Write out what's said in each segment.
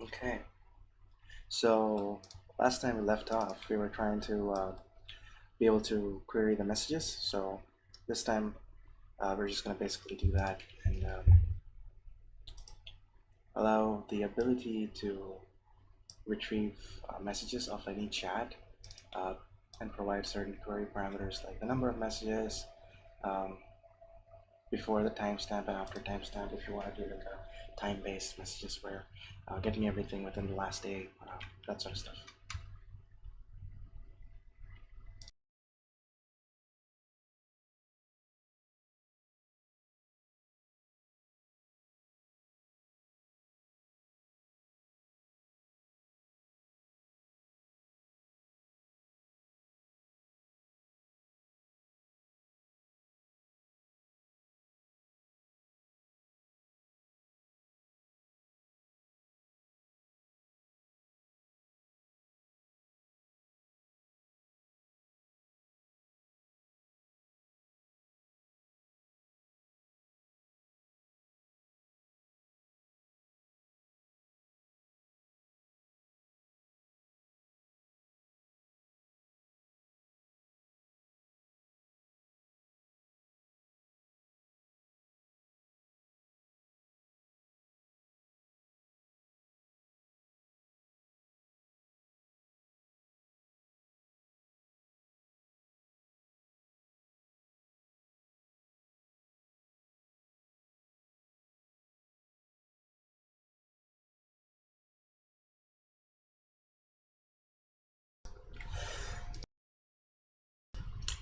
Okay, so last time we left off, we were trying to be able to query the messages. So this time we're just going to basically do that and allow the ability to retrieve messages off any chat uh, and provide certain query parameters like the number of messages, um, before the timestamp and after timestamp if you want to do like a time-based messages where get me everything within the last day, that sort of stuff.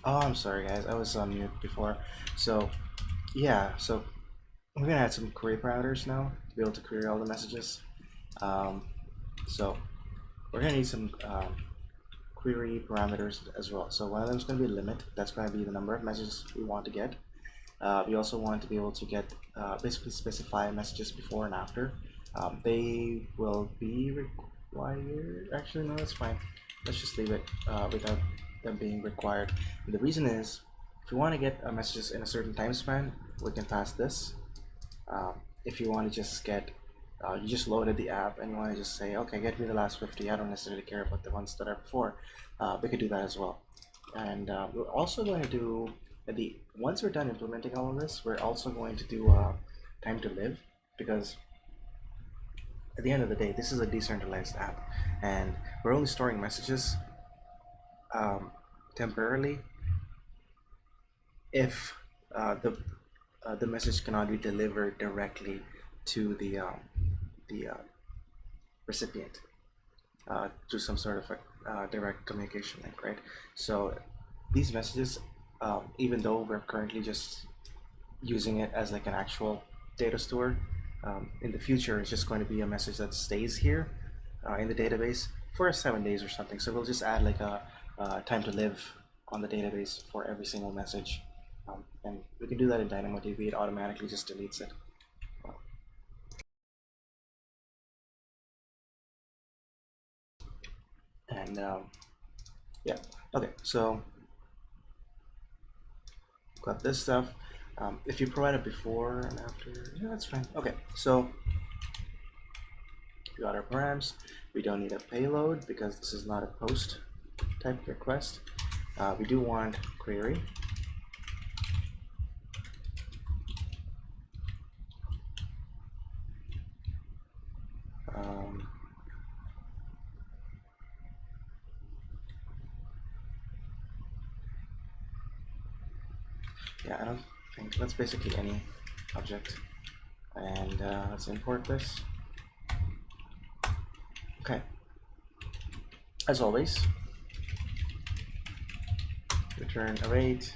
Oh, I'm sorry guys, I was on mute before. So yeah, so we're gonna add some query parameters now to be able to query all the messages. Um, so we're gonna need some query parameters as well. So one of them is going to be limit. That's going to be the number of messages we want to get. We also want to be able to get basically specify messages before and after. They will be required. Actually, no, that's fine. Let's just leave it without them being required. And the reason is, if you want to get messages in a certain time span, we can pass this. If you want to just get, you just loaded the app and you want to just say, okay, get me the last 50. I don't necessarily care about the ones that are before. We could do that as well. And we're also going to do once we're done implementing all of this, we're also going to do time to live, because at the end of the day, this is a decentralized app, and we're only storing messages temporarily if the message cannot be delivered directly to the recipient through some sort of a direct communication link, right? So these messages, even though we're currently just using it as like an actual data store, in the future it's just going to be a message that stays here in the database for 7 days or something. So we'll just add like a time to live on the database for every single message, and we can do that in DynamoDB. It automatically just deletes it. And yeah, okay, so got this stuff. If you provide it before and after, yeah, that's fine. Okay, so we got our params. We don't need a payload because this is not a post type request. We do want query. Yeah, I don't think that's basically any object. And let's import this. Okay. As always, return await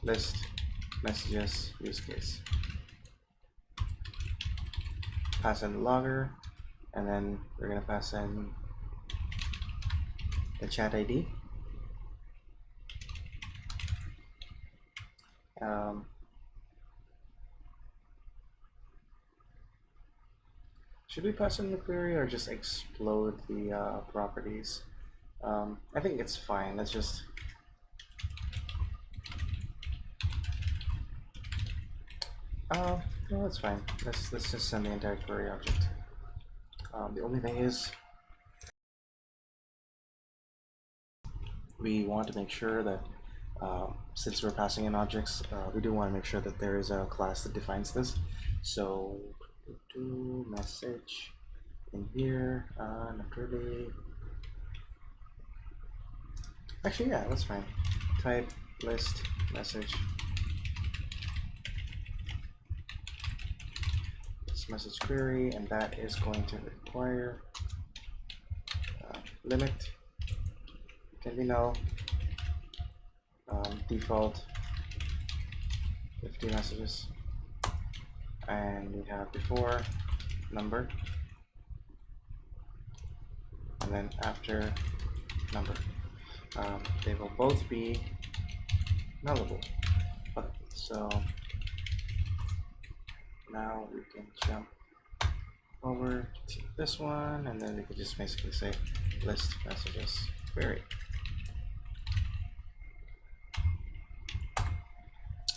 list messages use case. Pass in the logger, and then we're gonna pass in the chat ID. Should we pass in the query or just explode the properties? I think it's fine. Let's just no, that's fine. Let's just send the entire query object. The only thing is, we want to make sure that since we're passing in objects, we do want to make sure that there is a class that defines this. So do message in here, not really. Actually, yeah, that's fine. Type list message. This message query, and that is going to require limit. Can be null. Default 50 messages, and we have before number, and then after number. They will both be nullable. Okay, so now we can jump over to this one, and then we can just basically say list messages query.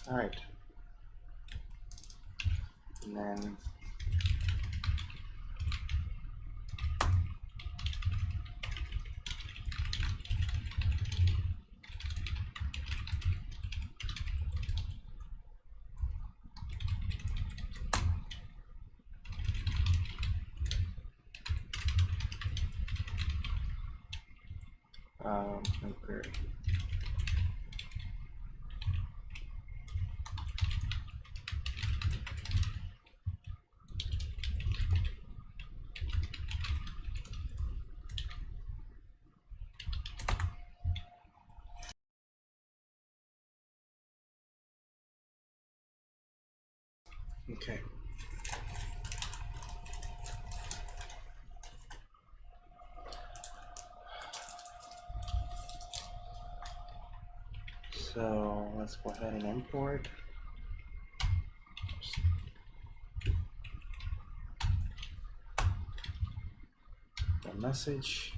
All right, and then query. Okay. So let's go ahead and import. The message.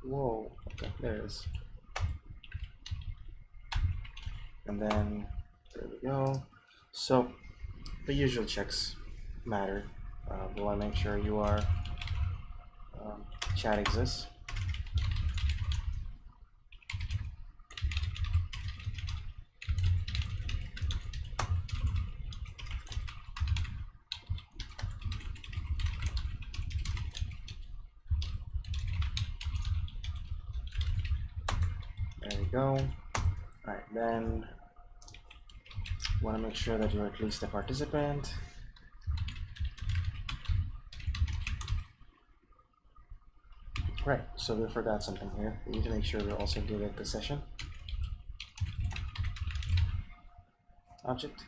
Whoa, okay, there it is. And then there we go. So the usual checks matter. We want to make sure your chat exists. There we go. Alright, then want to make sure that you're at least a participant. Right, so we forgot something here. We need to make sure we also give it the session object.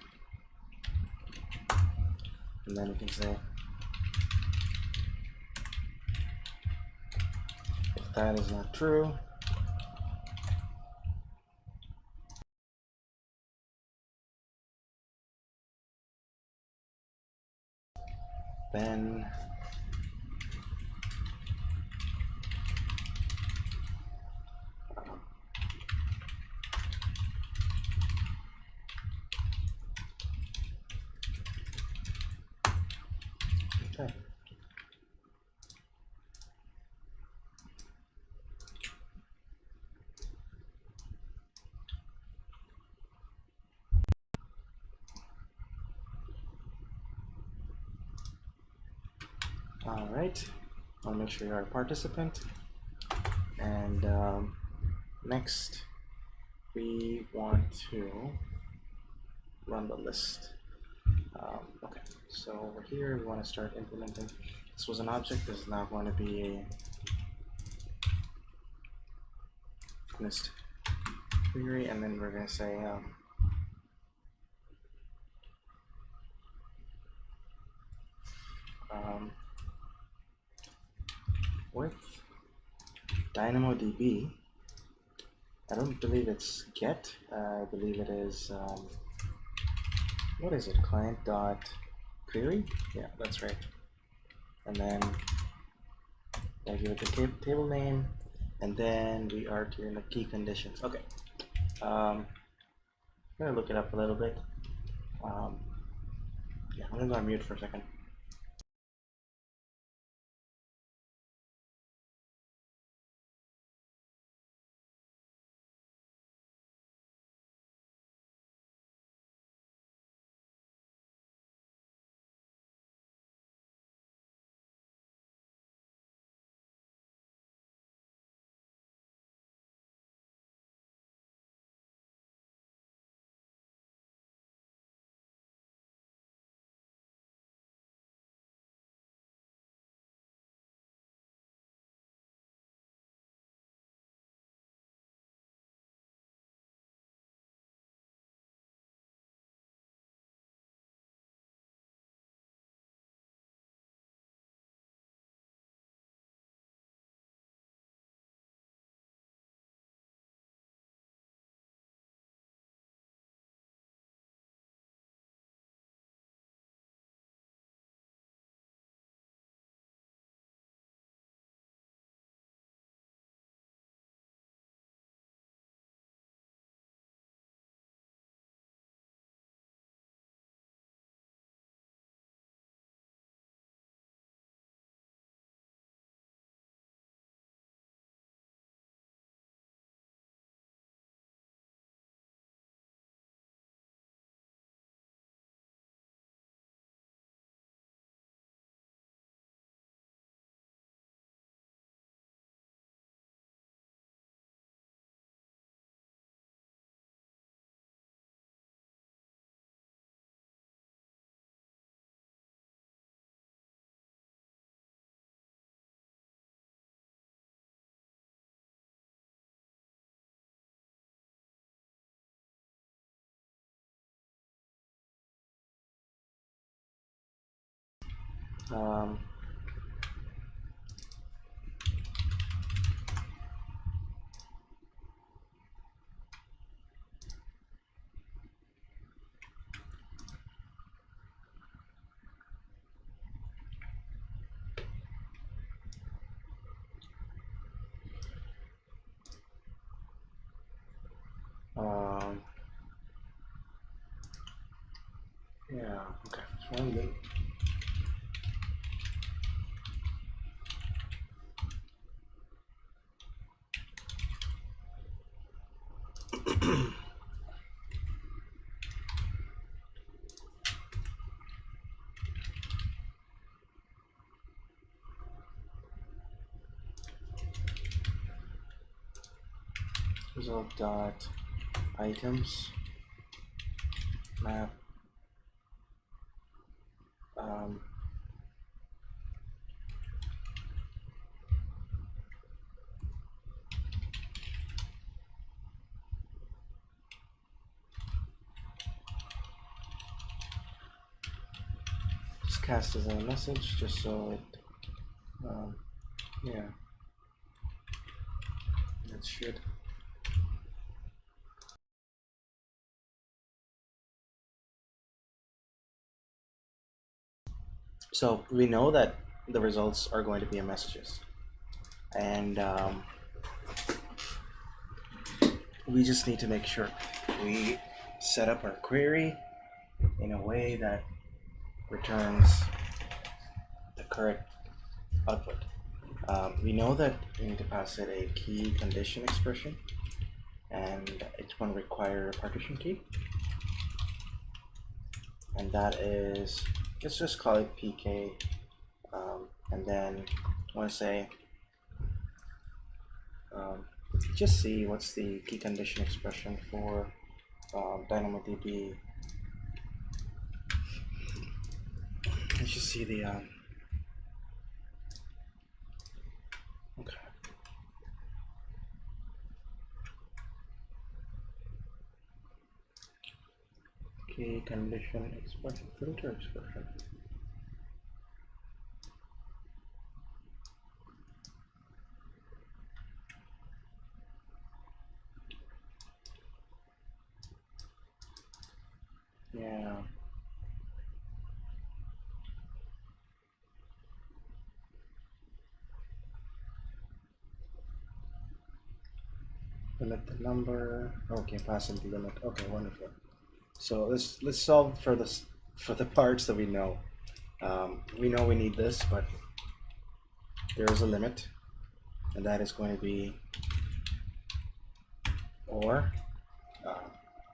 And then we can say if that is not true, then okay. All right, I'll make sure you're a participant. And next, we want to run the list. Okay, so over here, we want to start implementing. This was an object. This is now going to be a list query, and then we're going to say with DynamoDB. I don't believe it's get. I believe it is what is it? Client dot query. Yeah, that's right. And then I give it the table name, and then we are doing the key conditions. Okay. I'm gonna look it up a little bit. Yeah, I'm gonna go on mute for a second. Um, um, yeah, okay, so I'm good. Result dot items map just cast as a message just so it yeah, that should. So we know that the results are going to be in messages, and we just need to make sure we set up our query in a way that returns the correct output. We know that we need to pass it a key condition expression, and it's going to require a partition key, and that is, let's just call it pk, and then I want to say just see what's the key condition expression for DynamoDB. Let's just see the okay. Key condition expression, filter expression. Yeah. Limit the number. Okay, pass in the limit. Okay, wonderful. So let's solve for this for the parts that we know. We know we need this, but there is a limit, and that is going to be or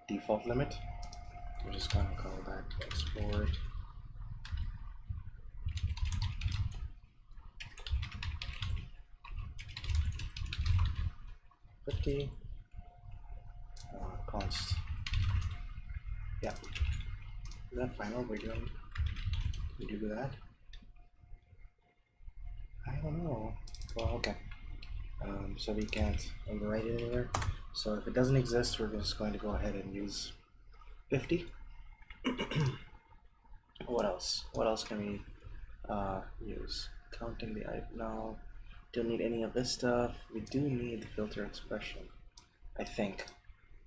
default limit. We're just going to call that export $50 const. Yeah, is that final? We do that? I don't know. Well, okay. So we can't overwrite it anywhere. So if it doesn't exist, we're just going to go ahead and use 50. What else? What else can we use? Counting the item. No, don't need any of this stuff. We do need the filter expression, I think,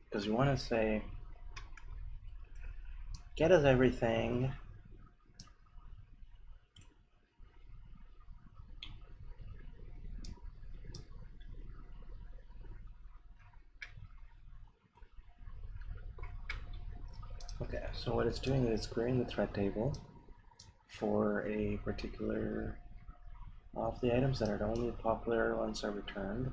because we want to say get us everything. Okay, so what it's doing is it's querying the thread table for a particular of the items that are the only popular ones are returned.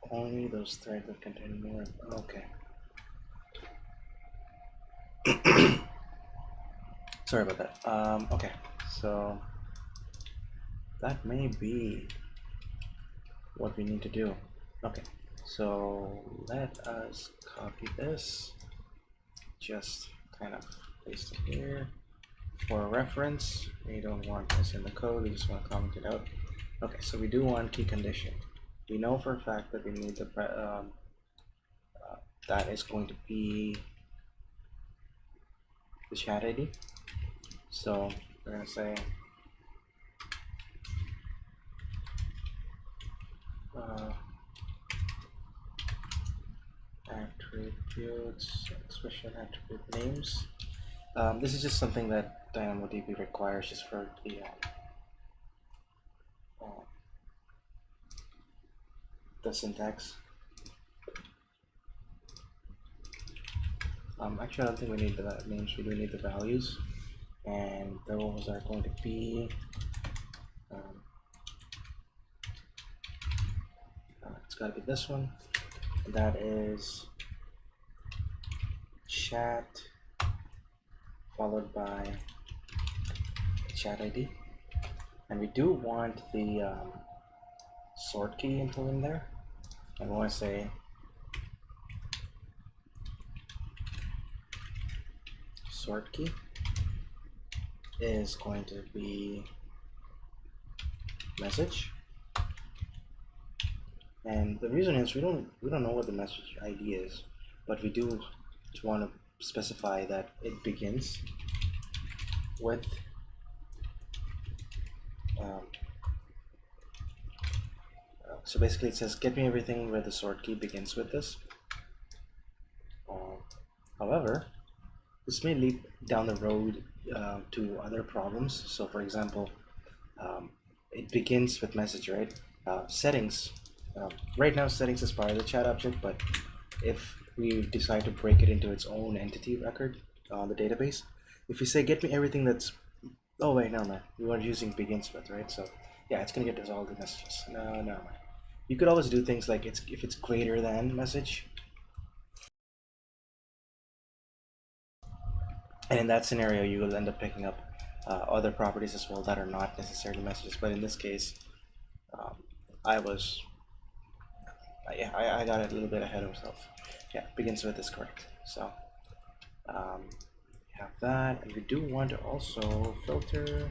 Only those threads that contain more. Okay. Sorry about that. Okay, so that may be what we need to do. Okay, so let us copy this, just kind of paste it here, For reference, we don't want this in the code, we just want to comment it out. Okay, so we do want key condition. We know for a fact that we need the that is going to be the chat ID. So we're going to say attributes, expression attribute names. This is just something that DynamoDB requires just for the syntax. Actually, I don't think we need the names, we do need the values. And those are going to be it's got to be this one. That is chat followed by chat ID, and we do want the sort key info in there, and we want to say sort key is going to be message. And the reason is we don't know what the message ID is, but we do want to specify that it begins with so basically it says get me everything where the sort key begins with this. However, this may lead down the road to other problems. So for example, it begins with message, right? Settings. Right now settings is part of the chat object, but if we decide to break it into its own entity record on the database, if we say get me everything that's, oh wait, no man, we were using begins with, right? So yeah, it's gonna get us all the messages. No man. You could always do things like if it's greater than message, and in that scenario you will end up picking up other properties as well that are not necessarily messages. But in this case, I got it a little bit ahead of myself. Yeah, begins with is correct. So we have that, and we do want to also filter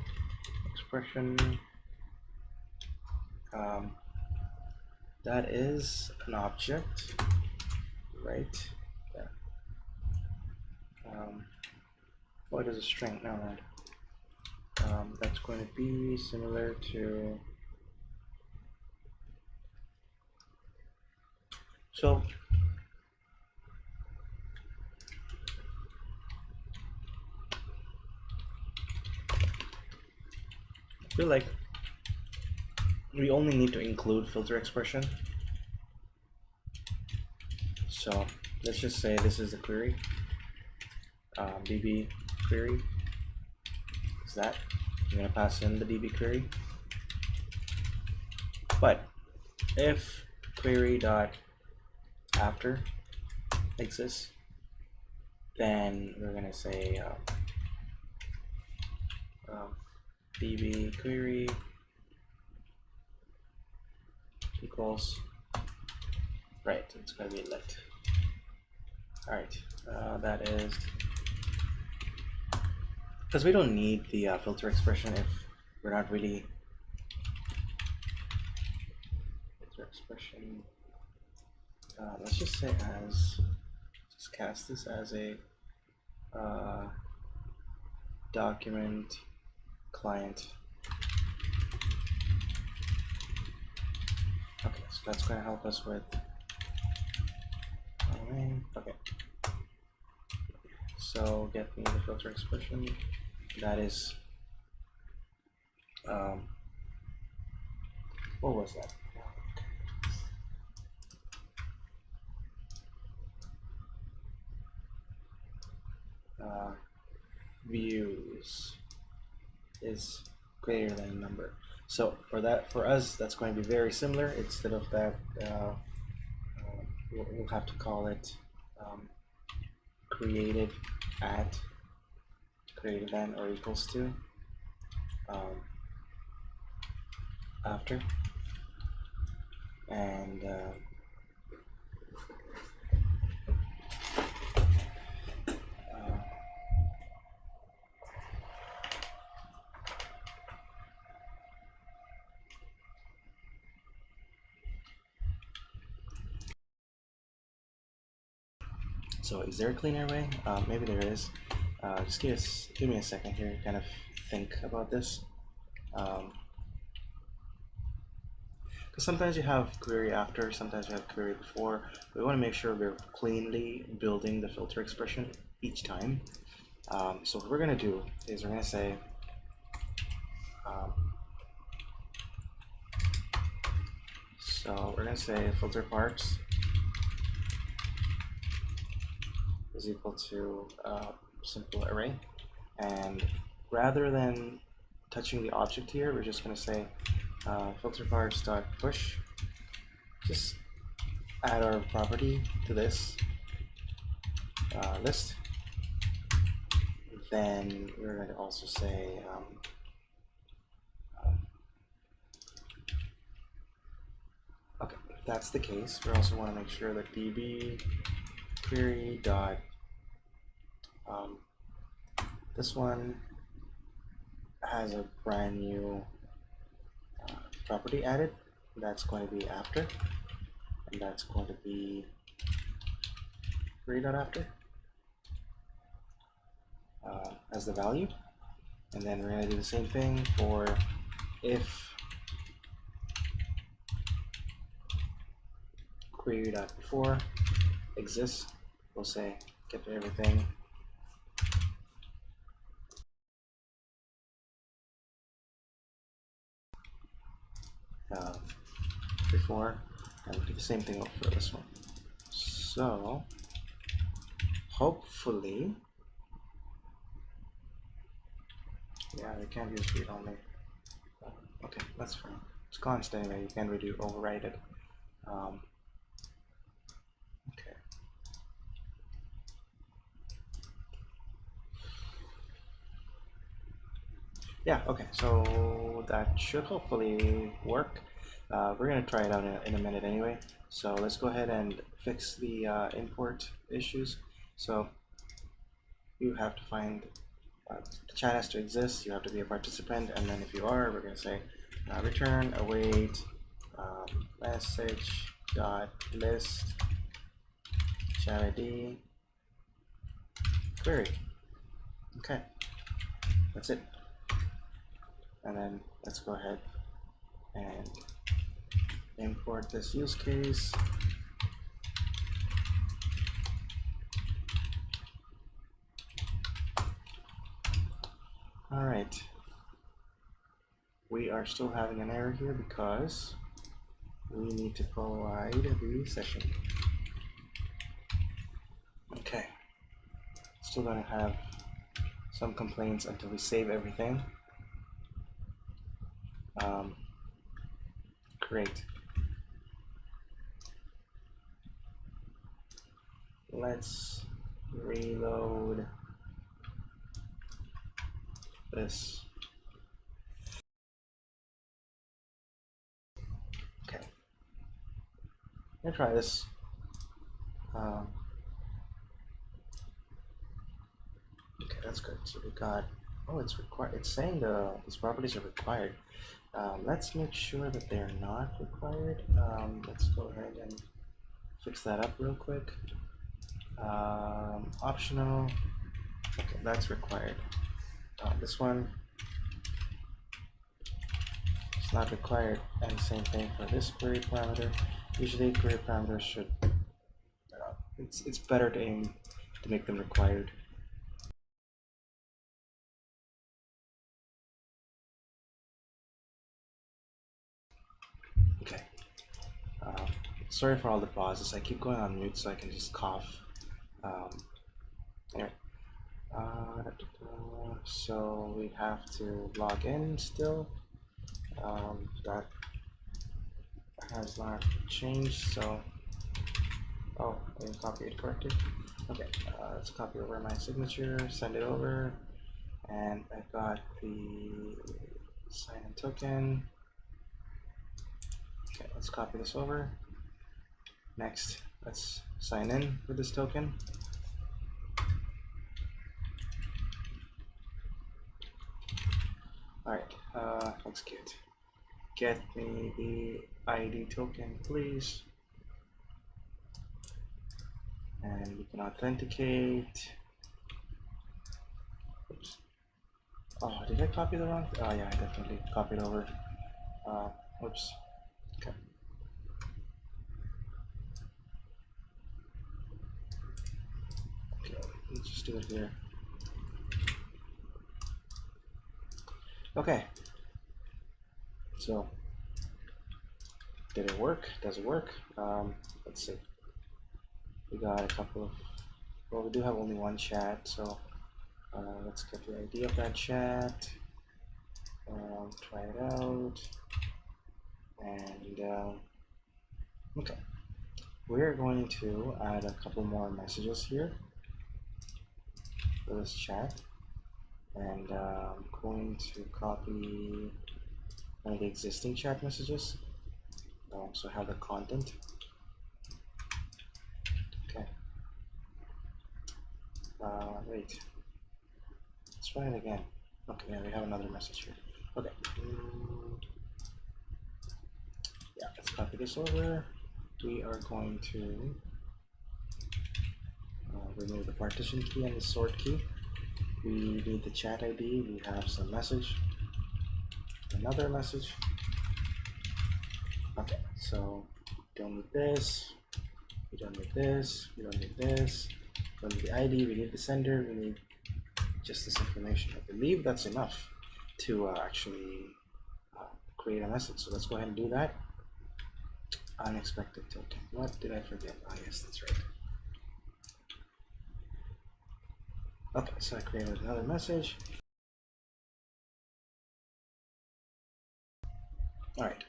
expression. That is an object, right? Yeah. What is a string? No, right. That's going to be similar to. So I feel like we only need to include filter expression. So let's just say this is the query, db query is that. I'm going to pass in the db query. But if query dot after exists, then we're going to say db query equals, right, it's going to be lit. All right, that is because we don't need the filter expression if we're not really filter expression. Let's just say just cast this as a document client. Okay, so that's going to help us with. Okay. So get me the filter expression. That is. What was that? Views is greater than a number. So for us, that's going to be very similar. Instead of that, we'll have to call it created at greater than or equals to after, and So is there a cleaner way? Maybe there is. Just give me a second here to kind of think about this. Because sometimes you have query after, sometimes you have query before. We want to make sure we're cleanly building the filter expression each time. So what we're going to do is we're going to say filter parts is equal to simple array, and rather than touching the object here, we're just going to say filter parts dot push. Just add our property to this list. Then we're going to also say okay, if that's the case, we also want to make sure that db query dot this one has a brand new property added. That's going to be after, and that's going to be query.after as the value. And then we're going to do the same thing for if query.before exists, we'll say get everything before, and we'll do the same thing for this one. So hopefully, yeah, we can't use read only. Okay, that's fine. It's constant anyway. You can't really override it. Okay. Yeah. Okay. So that should hopefully work. We're gonna try it out in a minute anyway. So let's go ahead and fix the import issues. So you have to find the chat has to exist. You have to be a participant, and then if you are, we're gonna say return await message dot list chat ID query. Okay, that's it. And then let's go ahead and import this use case. All right. We are still having an error here because we need to provide the session. Okay. Still gonna have some complaints until we save everything. Great. Let's reload this. Okay. Let me try this. Okay, that's good. So we got, oh, it's required. It's saying these properties are required. Let's make sure that they're not required. Let's go ahead and fix that up real quick. Optional. Okay, that's required. This one is not required, and same thing for this query parameter. Usually, query parameters should. It's better to aim to make them required. Okay. Sorry for all the pauses. I keep going on mute so I can just cough. Anyway. So we have to log in still. That has not changed. So, oh, I didn't copy it correctly. Okay, let's copy over my signature, send it over, and I got the sign-in token. Okay, let's copy this over. Next, let's sign in with this token. All right, execute. Get me the ID token, please. and we can authenticate. Oops. Oh, did I copy the wrong? Oh yeah, I definitely copied over. Oops. Okay. Okay, let's just do it here. Okay. So, did it work? Does it work? Let's see. We got a couple of. Well, we do have only one chat, so let's get the ID of that chat. Try it out. And okay, we're going to add a couple more messages here for this chat, and I'm going to copy one of the existing chat messages, so have the content. Okay. Wait. Let's try it again. Okay, yeah, we have another message here. Okay. Yeah, let's copy this over. We are going to remove the partition key and the sort key. We need the chat ID. We have some message. Another message. Okay, so we don't need this. We don't need this. We don't need this. We don't need the ID. We need the sender. We need just this information. I believe that's enough to actually create a message. So let's go ahead and do that. Unexpected token. What did I forget? Oh yes, that's right. Okay, so I created another message. All right.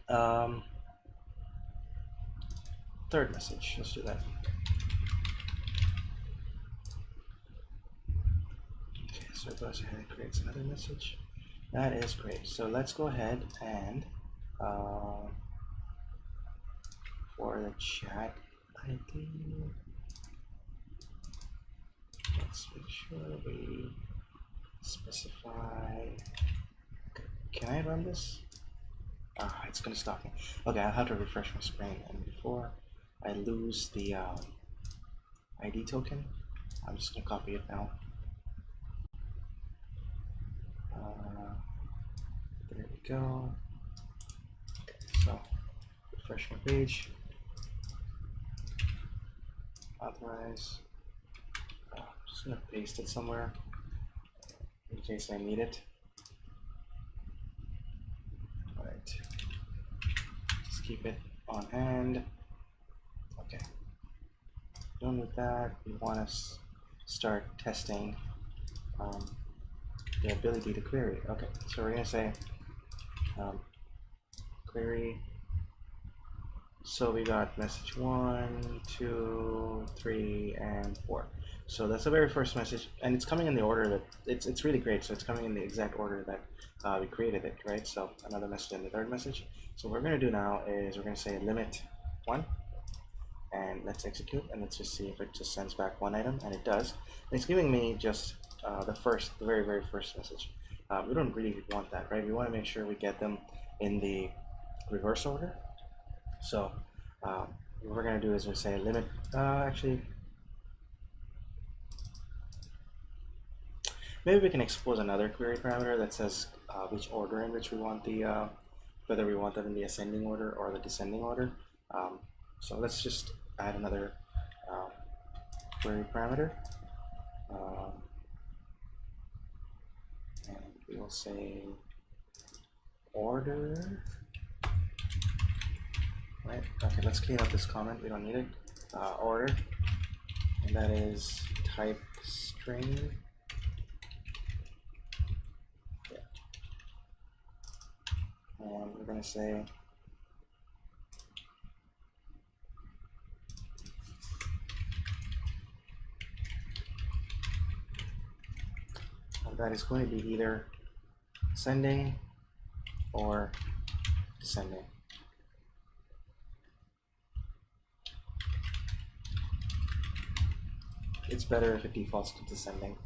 Third message. Let's do that. Okay, so it goes ahead and creates another message. That is great. So let's go ahead and for the chat ID, let's make sure we specify. Okay, can I run this? Ah, it's gonna stop me. Okay, I'll have to refresh my screen. And before I lose the ID token, I'm just gonna copy it now. There we go. Okay, so refresh my page. Authorize. I'm just gonna paste it somewhere in case I need it. All right. Just keep it on hand. Okay. Done with that. We want to start testing the ability to query. Okay. So we're gonna say query. So we got message 1, 2, 3, and 4. So that's the very first message, and it's coming in the order that it's really great. So it's coming in the exact order that we created it, right? So another message and the third message. So what we're going to do now is we're going to say limit 1, and let's execute, and let's just see if it just sends back one item, and it does. And it's giving me just the very first message. We don't really want that, right? We want to make sure we get them in the reverse order. So what we're going to do is we say limit, actually, maybe we can expose another query parameter that says which order in which we want the, whether we want them in the ascending order or the descending order. So let's just add another query parameter. And we will say order. Right. Okay, let's clean up this comment. We don't need it. Order, and that is type string. Yeah. And we're going to say that is going to be either ascending or descending. It's better if it defaults to descending.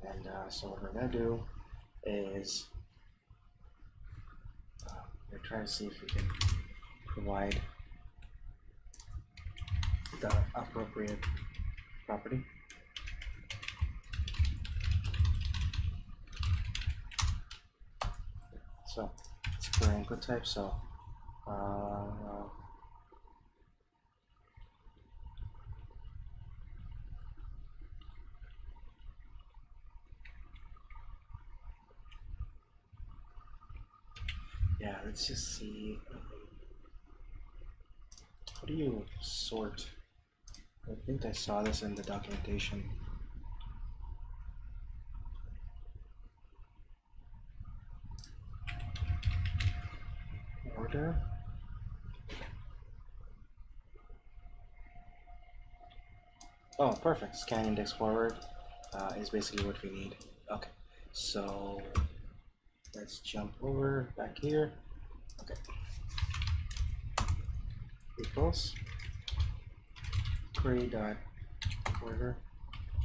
And so what we're going to do is we're trying to see if we can provide the appropriate property. So it's query input type. So yeah, let's just see. How do you sort? I think I saw this in the documentation. Order. Oh, perfect. Scan index forward is basically what we need. Okay, so let's jump over back here. Okay, equals query dot order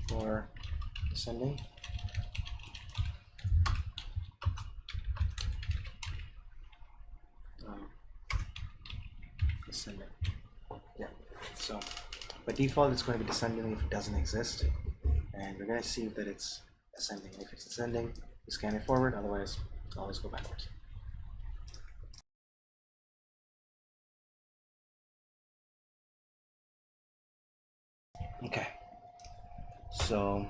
for descending. Descending. Yeah. So by default, it's going to be descending if it doesn't exist, and we're going to see that it's ascending. If it's ascending, we scan it forward. Otherwise, always go backwards. Okay. So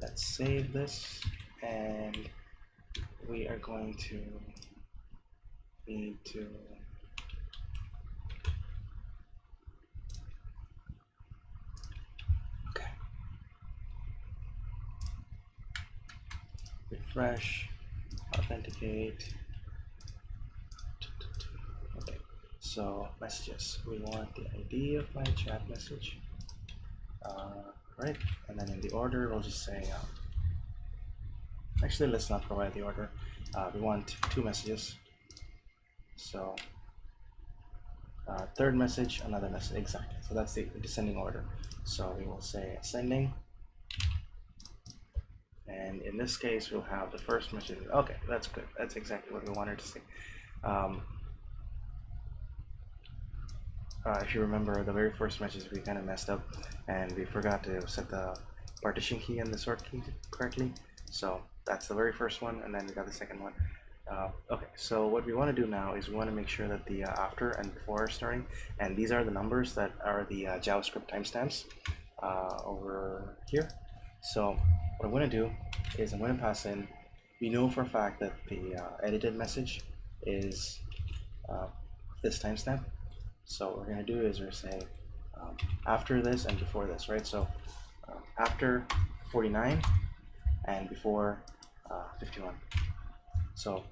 let's save this, and we are going to need to refresh, authenticate. Okay, so messages. We want the ID of my chat message. Right, and then in the order, we'll just say. Actually, let's not provide the order. We want 2 messages. So third message, another message. Exactly. So that's the descending order. So we will say ascending. And in this case, we'll have the first message. Okay, that's good. That's exactly what we wanted to see. If you remember, the very first message we kind of messed up, and we forgot to set the partition key and the sort key correctly. So that's the very first one, and then we got the second one. Okay, so what we want to do now is we want to make sure that the after and before are starting, and these are the numbers that are the JavaScript timestamps over here. So what I'm going to do is I'm going to pass in, we know for a fact that the edited message is this timestamp. So what we're going to do is we're saying after this and before this, right? So after 49 and before 51. So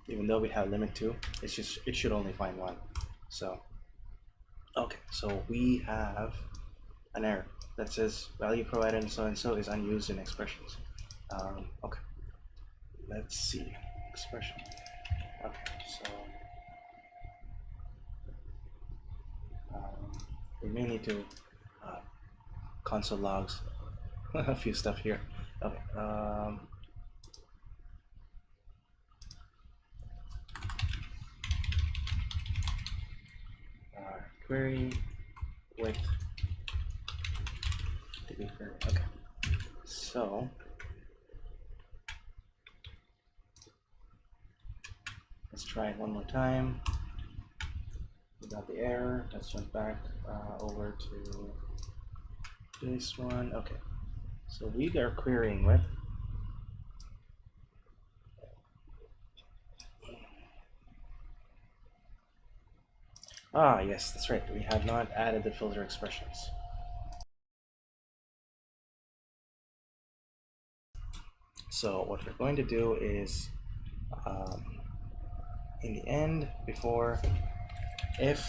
even though we have limit 2, it should only find 1. So okay, so we have an error that says value provided and so is unused in expressions. Okay, let's see expression. Okay, so we may need to console logs a few stuff here. Okay. Query with query. Okay. So let's try it one more time. We got the error. Let's jump back over to this one. Okay. So we are querying with yes, that's right. We have not added the filter expressions. So what we're going to do is in the end, before if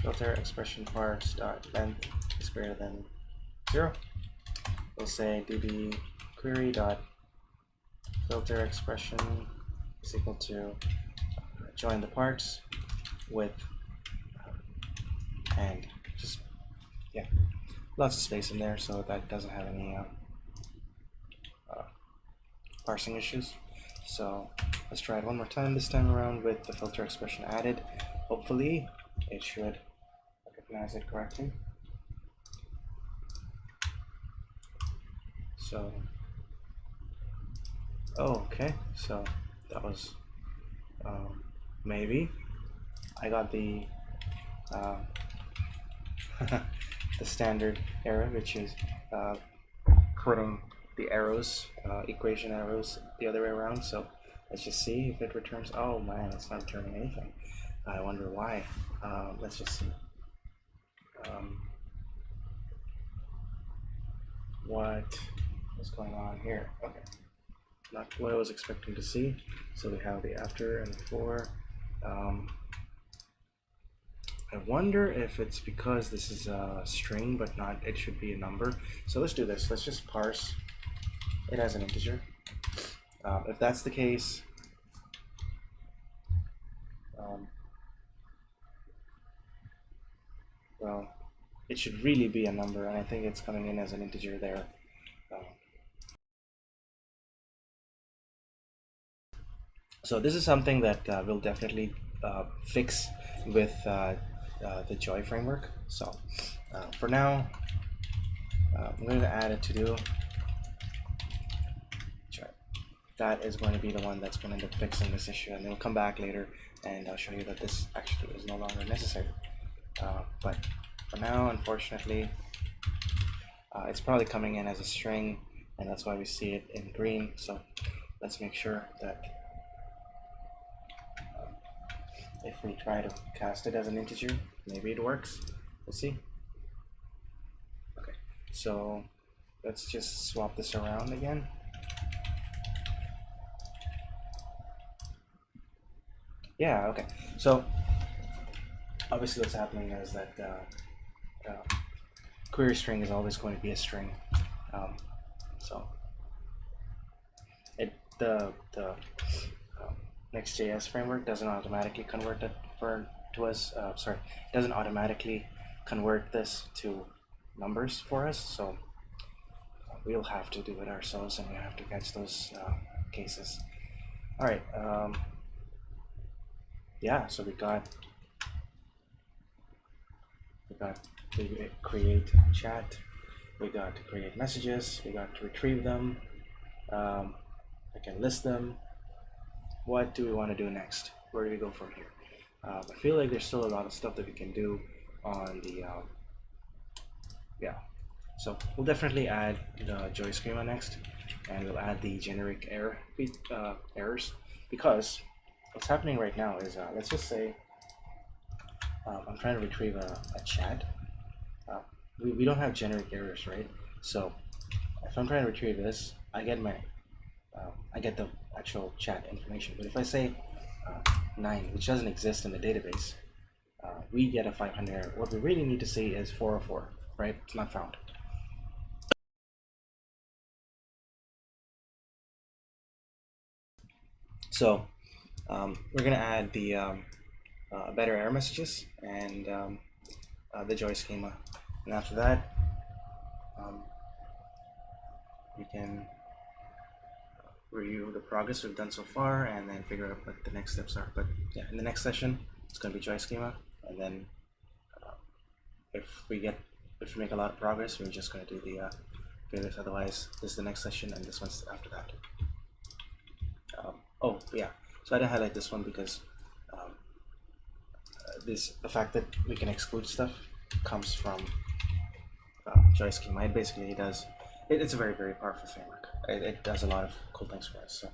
filter expression parts dot length is greater than 0, we'll say db query dot filter expression is equal to join the parts with and just lots of space in there so that doesn't have any parsing issues. So let's try it one more time, this time around with the filter expression added. Hopefully it should. Okay, recognize it correctly. So, oh, okay, so that was maybe I got the the standard error, which is putting the arrows, equation arrows, the other way around. So let's just see if it returns. Oh man, it's not returning anything. I wonder why. Let's just see. What is going on here? Okay, not what I was expecting to see. So we have the after and the before. I wonder if it's because this is a string, but not, it should be a number. So let's do this. Let's just parse it as an integer. If that's the case, well, it should really be a number, and I think it's coming in as an integer there. So this is something that we'll definitely fix with the Joy framework. So for now, I'm going to add a to-do. That is going to be the one that's going to end up fixing this issue, and we'll come back later and I'll show you that this actually is no longer necessary. But for now, unfortunately, it's probably coming in as a string, and that's why we see it in green. So let's make sure that if we try to cast it as an integer, maybe it works. We'll see. Okay, so let's just swap this around again. Yeah, okay. So obviously what's happening is that query string is always going to be a string. So the NextJS framework doesn't automatically convert that doesn't automatically convert this to numbers for us. So we'll have to do it ourselves, and we have to catch those cases. All right. Yeah, so we got to create chat, we got to create messages, we got to retrieve them, I can list them. What do we want to do next? Where do we go from here? I feel like there's still a lot of stuff that we can do on the yeah, so we'll definitely add the Joy schema next, and we'll add the generic errors, because what's happening right now is, let's just say I'm trying to retrieve a chat. We don't have generic errors, right? So if I'm trying to retrieve this, I get the actual chat information. But if I say 9, which doesn't exist in the database, we get a 500 error. What we really need to see is 404, right? It's not found. So we're gonna add the better error messages and the Joy schema, and after that we can review the progress we've done so far and then figure out what the next steps are. But yeah, in the next session it's going to be Joy schema, and then if we make a lot of progress, we're just going to do the failures. Otherwise, this is the next session, and this one's after that. Oh yeah, so I didn't highlight this one because the fact that we can exclude stuff comes from Joy schema. It basically does. It's a very, very powerful framework. It does a lot of cool things for us. So